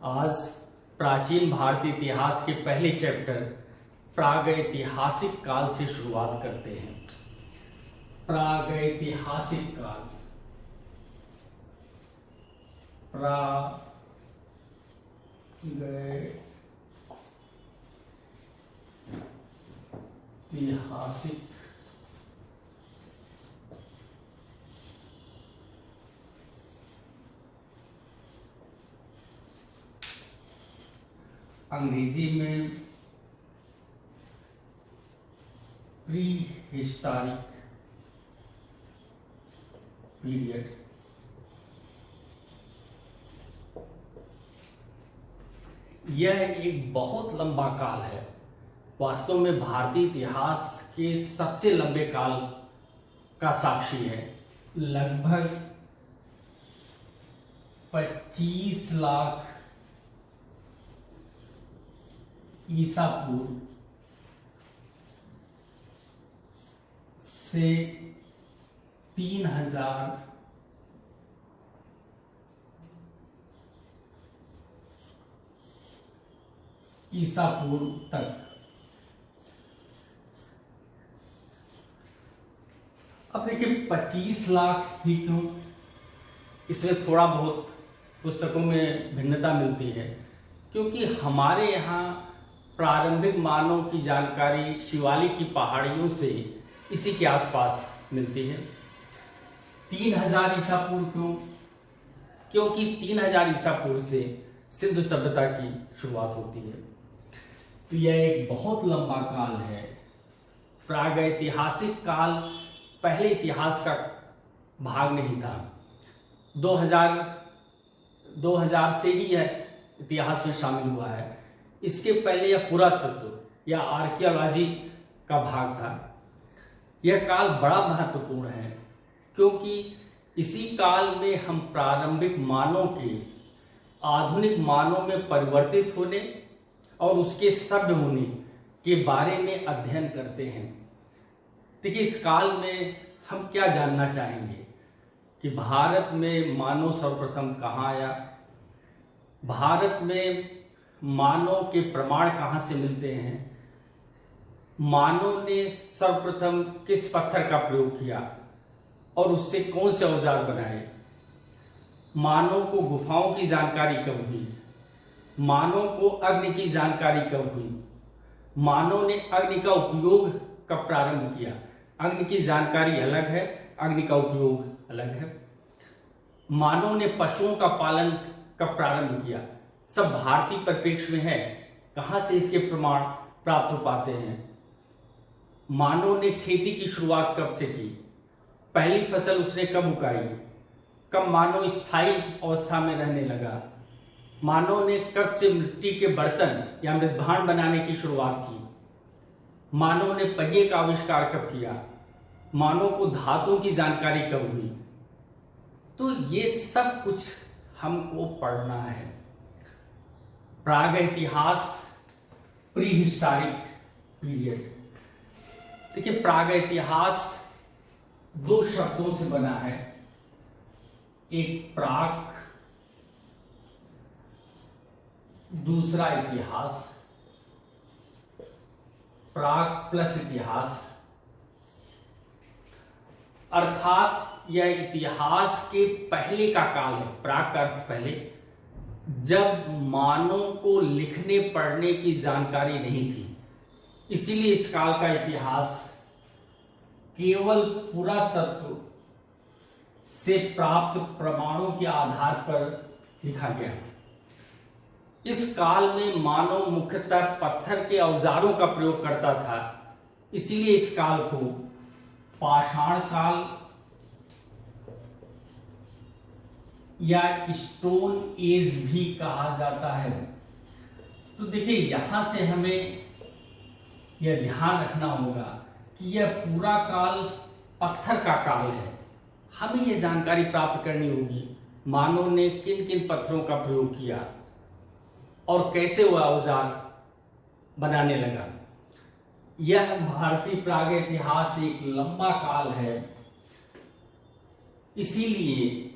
आज प्राचीन भारतीय इतिहास के पहले चैप्टर प्रागैतिहासिक काल से शुरुआत करते हैं। प्रागैतिहासिक काल, प्रागैतिहासिक अंग्रेजी में प्री हिस्टोरिक पीरियड। यह एक बहुत लंबा काल है। वास्तव में भारतीय इतिहास के सबसे लंबे काल का साक्षी है। लगभग 25 लाख ईसा पूर्व से 3000 ईसा पूर्व तक। अब देखिए 25 लाख ही क्यों, इसमें थोड़ा बहुत पुस्तकों में भिन्नता मिलती है, क्योंकि हमारे यहाँ प्रारंभिक मानव की जानकारी शिवालिक की पहाड़ियों से इसी के आसपास मिलती है। 3000 ईसा पूर्व क्यों? क्योंकि 3000 ईसा पूर्व से सिंधु सभ्यता की शुरुआत होती है। तो यह एक बहुत लंबा काल है। प्रागैतिहासिक काल पहले इतिहास का भाग नहीं था। 2000 से ही यह इतिहास में शामिल हुआ है। इसके पहले यह पुरातत्व या आर्कियोलॉजी का भाग था। यह काल बड़ा महत्वपूर्ण है क्योंकि इसी काल में हम प्रारंभिक मानव के आधुनिक मानव में परिवर्तित होने और उसके सभ्य होने के बारे में अध्ययन करते हैं। देखिए इस काल में हम क्या जानना चाहेंगे कि भारत में मानव सर्वप्रथम कहाँ आया, भारत में मानव के प्रमाण कहाँ से मिलते हैं, मानव ने सर्वप्रथम किस पत्थर का प्रयोग किया और उससे कौन से औजार बनाए, मानव को गुफाओं की जानकारी कब हुई, मानव को अग्नि की जानकारी कब हुई, मानव ने अग्नि का उपयोग कब प्रारंभ किया। अग्नि की जानकारी अलग है, अग्नि का उपयोग अलग है। मानव ने पशुओं का पालन कब प्रारंभ किया, सब भारतीय परिप्रेक्ष्य में है। कहाँ से इसके प्रमाण प्राप्त हो पाते हैं। मानव ने खेती की शुरुआत कब से की, पहली फसल उसने कब उगाई, कब मानव स्थायी अवस्था में रहने लगा, मानव ने कब से मिट्टी के बर्तन या मृदभांड बनाने की शुरुआत की, मानव ने पहिए का आविष्कार कब किया, मानव को धातुओं की जानकारी कब हुई। तो ये सब कुछ हमको पढ़ना है। प्रागैतिहास, प्री हिस्टोरिक पीरियड। देखिए प्रागैतिहास 2 शब्दों से बना है। एक प्राक, दूसरा इतिहास। प्राक प्लस इतिहास, अर्थात यह इतिहास के पहले का काल है। प्राक का अर्थ पहले, जब मानव को लिखने पढ़ने की जानकारी नहीं थी। इसीलिए इस काल का इतिहास केवल पुरातत्व से प्राप्त प्रमाणों के आधार पर लिखा गया। इस काल में मानव मुख्यतः पत्थर के औजारों का प्रयोग करता था। इसीलिए इस काल को पाषाण काल या स्टोन एज भी कहा जाता है। तो देखिए यहां से हमें यह ध्यान रखना होगा कि यह पूरा काल पत्थर का काल है। हमें यह जानकारी प्राप्त करनी होगी मानव ने किन किन पत्थरों का प्रयोग किया और कैसे वह औजार बनाने लगा। यह भारतीय प्रागैतिहास एक लंबा काल है, इसीलिए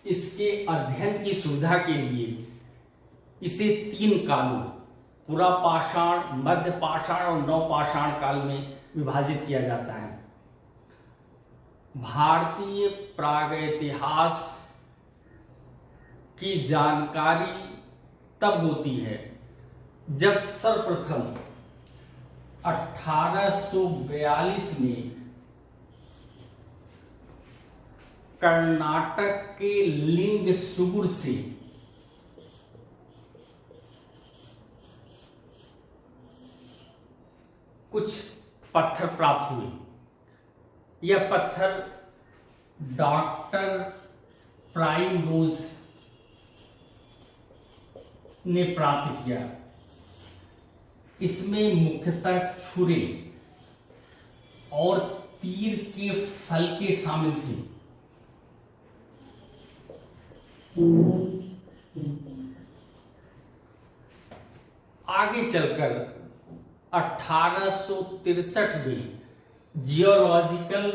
इसके अध्ययन की सुविधा के लिए इसे 3 कालों, पुरा पाषाण, मध्य पाषाण और नवपाषाण काल में विभाजित किया जाता है। भारतीय प्रागैतिहास की जानकारी तब होती है जब सर्वप्रथम 1842 में कर्नाटक के लिंगसुगुर से कुछ पत्थर प्राप्त हुए। यह पत्थर डॉक्टर प्राइमरोज ने प्राप्त किया। इसमें मुख्यतः छुरे और तीर के फलके शामिल थे। आगे चलकर 1863 में जियोलॉजिकल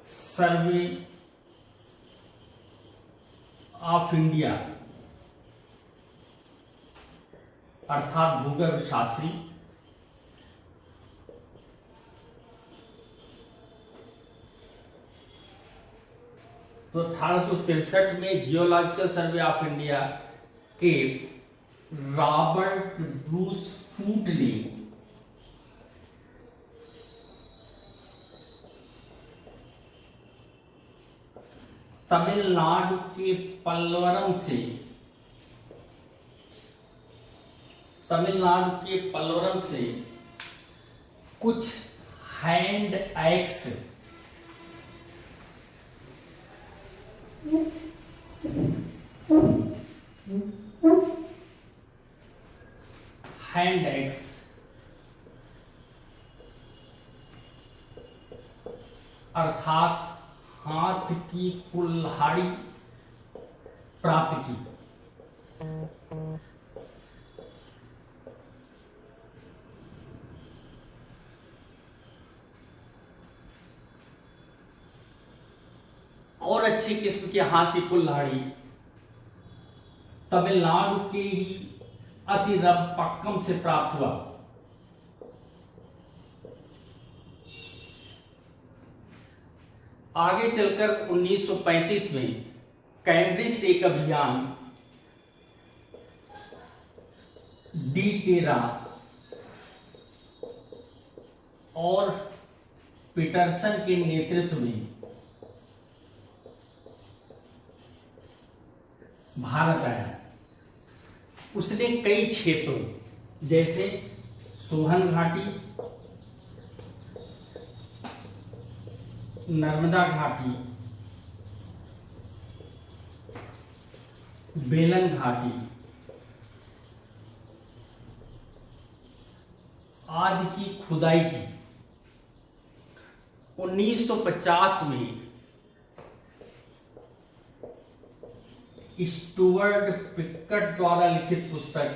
सर्वे ऑफ इंडिया अर्थात भूगर्भ शास्त्री तो 1863 में जियोलॉजिकल सर्वे ऑफ इंडिया के रॉबर्ट ब्रूस फूट ने तमिलनाडु के पल्लवरम से कुछ हैंड एक्स अर्थात हाथ की कुल्हाड़ी प्राप्त की। और अच्छी किस्म के हाथ की कुल्हाड़ी तमिलनाडु के ही अतिरपक्कम से प्राप्त हुआ। आगे चलकर 1935 में कैम्ब्रिज से एक अभियान डी टेरा और पीटरसन के नेतृत्व में भारत आया। उसने कई क्षेत्रों जैसे सोहन घाटी, नर्मदा घाटी, बेलन घाटी आदि की खुदाई की। 1950 में स्टुअर्ट पिक्कट द्वारा लिखित पुस्तक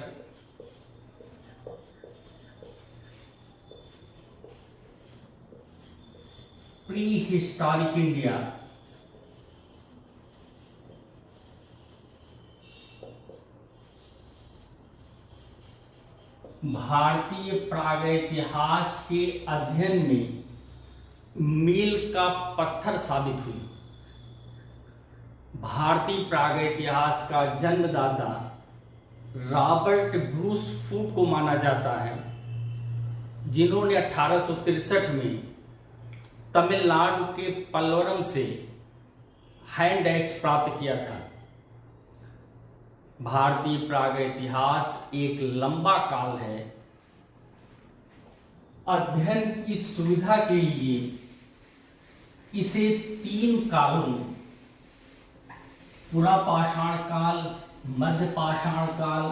प्री हिस्टोरिक इंडिया भारतीय प्रागैतिहास के अध्ययन में मील का पत्थर साबित हुई। भारतीय प्रागैतिहास का जन्मदाता रॉबर्ट ब्रूस फूट को माना जाता है, जिन्होंने 1863 में तमिलनाडु के पल्लवरम से हैंड एक्स प्राप्त किया था। भारतीय प्रागैतिहास एक लंबा काल है। अध्ययन की सुविधा के लिए इसे 3 कालों, पुरा पाषाण काल, मध्य पाषाण काल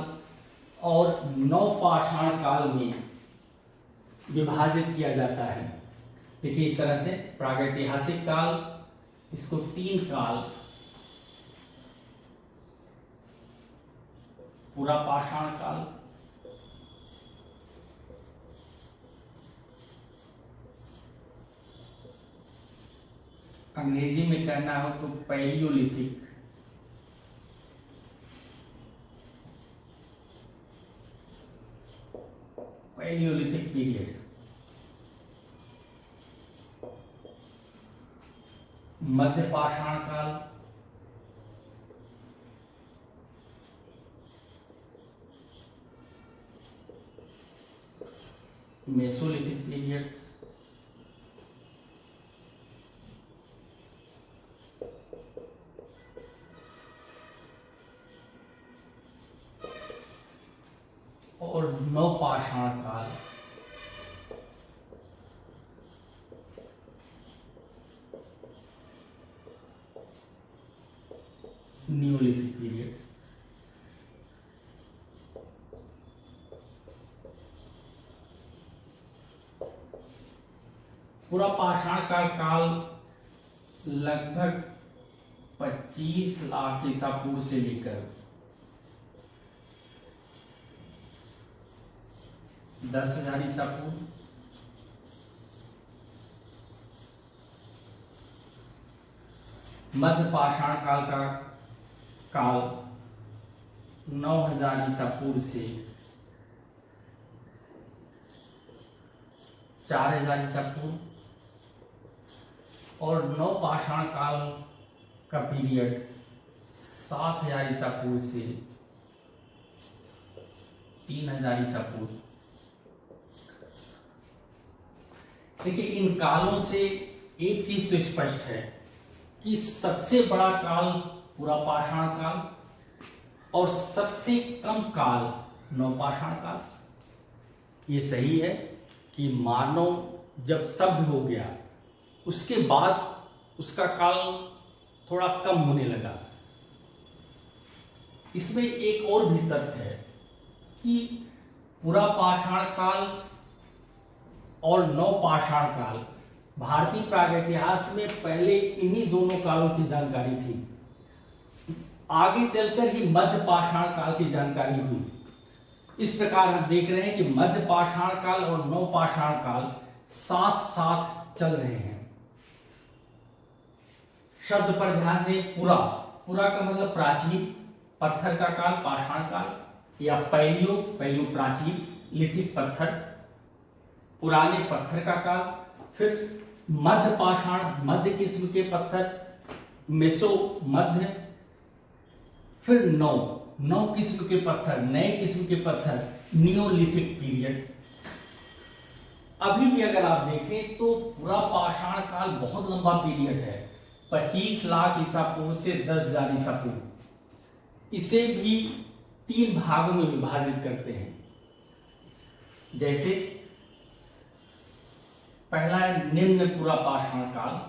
और नवपाषाण काल में विभाजित किया जाता है। देखिए इस तरह से प्रागैतिहासिक काल, इसको 3 काल, पुरा पाषाण काल, अंग्रेजी में कहना हो तो पैलियोलिथिक। पैलियोलिथिक पीरियड, मध्य पाषाण काल, मेसोलिथिक पीरियड, और नवपाषाण काल, न्यूलिथिक पीरियड। पूरा पाषाण का काल लगभग 25 लाख ईसा पूर्व से लेकर 10,000 ईसा पूर्व, मध्य पाषाण काल का काल 9,000 ईसा पूर्व से 4,000 ईसा पूर्व, और नवपाषाण काल का पीरियड 7,000 ईसा पूर्व से 3,000 ईसा पूर्व। देखिए, इन कालों से एक चीज तो स्पष्ट है कि सबसे बड़ा काल पूरा पाषाण काल और सबसे कम काल नवपाषाण काल। ये सही है कि मानव जब सभ्य हो गया उसके बाद उसका काल थोड़ा कम होने लगा। इसमें एक और भी तथ्य है कि पूरा पाषाण काल और नवपाषाण काल, भारतीय प्रागैतिहास में पहले इन्हीं दोनों कालों की जानकारी थी। आगे चलकर ही मध्य पाषाण काल की जानकारी हुई। इस प्रकार हम देख रहे हैं कि मध्य पाषाण काल और नवपाषाण काल साथ साथ चल रहे हैं। शब्द पर ध्यान दें, पूरा। पूरा का मतलब प्राचीन, पत्थर का काल पाषाण काल, या पैलियो प्राचीन, लिथिक पत्थर, पुराने पत्थर का काल। फिर मध्य पाषाण, मध्य किस्म के पत्थर, मेसो मध्य। फिर नौ किस्म के पत्थर, नए किस्म के पत्थर, नियोलिथिक पीरियड। अभी भी अगर आप देखें तो पूरा पाषाण काल बहुत लंबा पीरियड है, 25 लाख ईसा पूर्व से 10,000 ईसा पूर्व। इसे भी 3 भागों में विभाजित करते हैं। जैसे पहला है निम्न पूरा पाषाण काल,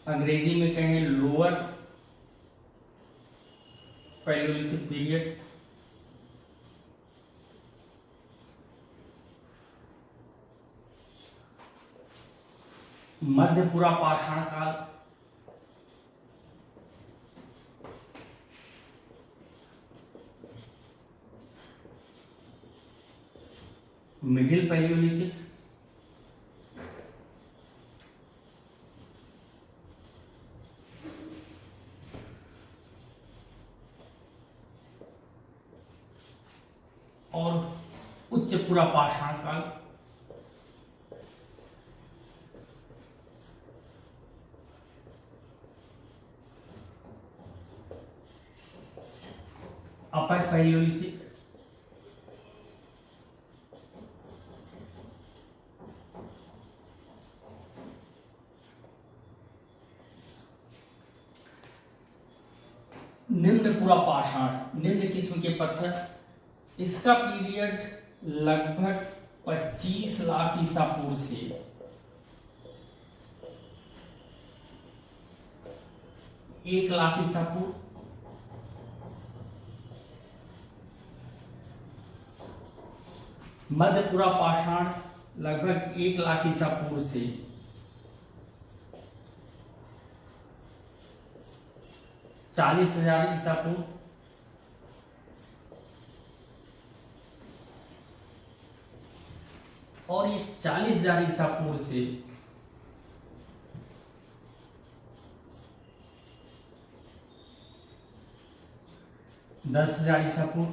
अंग्रेजी में कहें लोअर पैलियोलिथिक पीरियड। मध्य पूरा पाषाण काल, मिडिल पैलियोलिथिक, और उच्च पूरा पाषाण काल। अपर पैलियोलिथिक, निम्न पूरा पाषाण, निम्न किस्म के पत्थर। इसका पीरियड लगभग 25 लाख ईसा पूर्व से 1 लाख ईसा पूर्व। मध्य पूरा पाषाण लगभग 1 लाख ईसा पूर्व से 4 40,000 ईसा पूर्व, और ये 40,000 ईसा पूर्व से 10,000 ईसा पूर्व,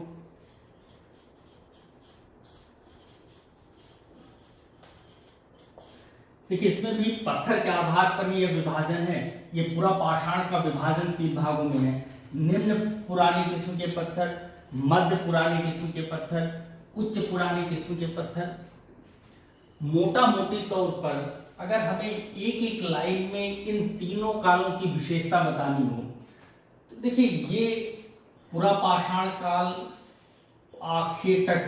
देखिए इसमें भी पत्थर के आधार पर ही यह विभाजन है। ये पूरा पाषाण का विभाजन 3 भागों में है। निम्न पुरानी किस्म के पत्थर, मध्य पुरानी किस्म के पत्थर, उच्च पुरानी किस्म के पत्थर। मोटा मोटी तौर पर अगर हमें एक एक लाइन में इन तीनों कालों की विशेषता बतानी हो तो देखिए ये पूरा पाषाण काल, आखेटक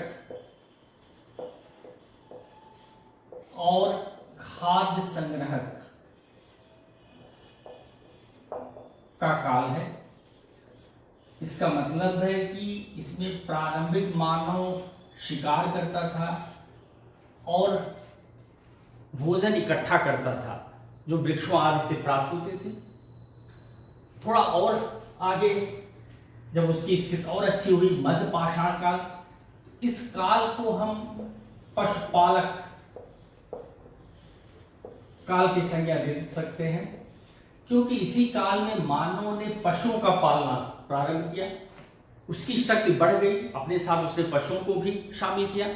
और खाद्य संग्रहक का काल है। इसका मतलब है कि इसमें प्रारंभिक मानव शिकार करता था और भोजन इकट्ठा करता था जो वृक्षों आदि से प्राप्त होते थे। थोड़ा और आगे जब उसकी स्थिति और अच्छी हुई, मध्य पाषाण काल, इस काल को हम पशुपालक काल की संज्ञा दे सकते हैं, क्योंकि इसी काल में मानव ने पशुओं का पालना प्रारंभ किया। उसकी शक्ति बढ़ गई, अपने साथ उसने पशुओं को भी शामिल किया।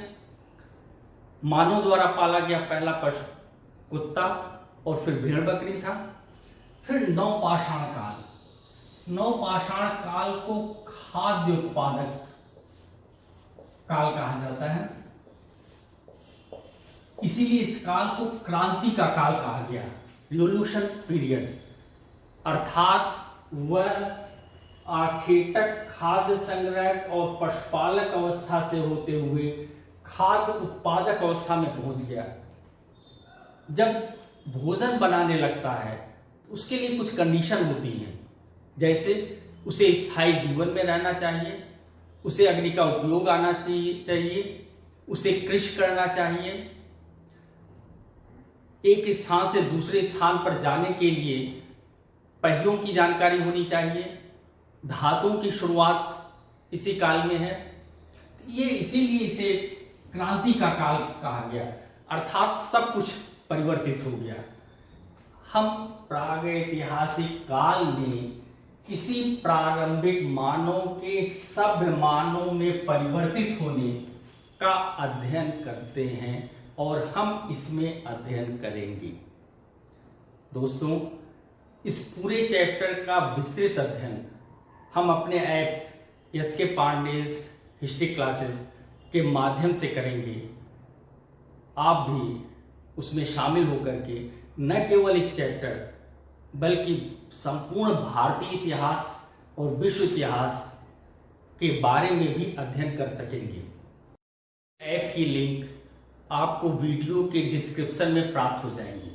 मानव द्वारा पाला गया पहला पशु कुत्ता और फिर भेड़ बकरी था। फिर नवपाषाण काल, नवपाषाण काल को खाद्य उत्पादक काल कहा जाता है। इसीलिए इस काल को क्रांति का काल कहा गया, रिवोल्यूशन पीरियड। अर्थात वह आखेटक, खाद्य संग्रहक और पशुपालक अवस्था से होते हुए खाद्य उत्पादक अवस्था में पहुंच गया। जब भोजन बनाने लगता है तो उसके लिए कुछ कंडीशन होती हैं, जैसे उसे स्थायी जीवन में रहना चाहिए, उसे अग्नि का उपयोग आना चाहिए, उसे कृषि करना चाहिए, एक स्थान से दूसरे स्थान पर जाने के लिए पहियों की जानकारी होनी चाहिए। धातुओं की शुरुआत इसी काल में है। ये इसीलिए इसे क्रांति का काल कहा गया, अर्थात सब कुछ परिवर्तित हो गया। हम प्रागैतिहासिक काल में किसी प्रारंभिक मानव के सभ्य मानव में परिवर्तित होने का अध्ययन करते हैं और हम इसमें अध्ययन करेंगे। दोस्तों, इस पूरे चैप्टर का विस्तृत अध्ययन हम अपने app SK. Pandey's history classes के माध्यम से करेंगे। आप भी उसमें शामिल होकर के न केवल इस चैप्टर बल्कि संपूर्ण भारतीय इतिहास और विश्व इतिहास के बारे में भी अध्ययन कर सकेंगे। ऐप की लिंक आपको वीडियो के डिस्क्रिप्शन में प्राप्त हो जाएंगी।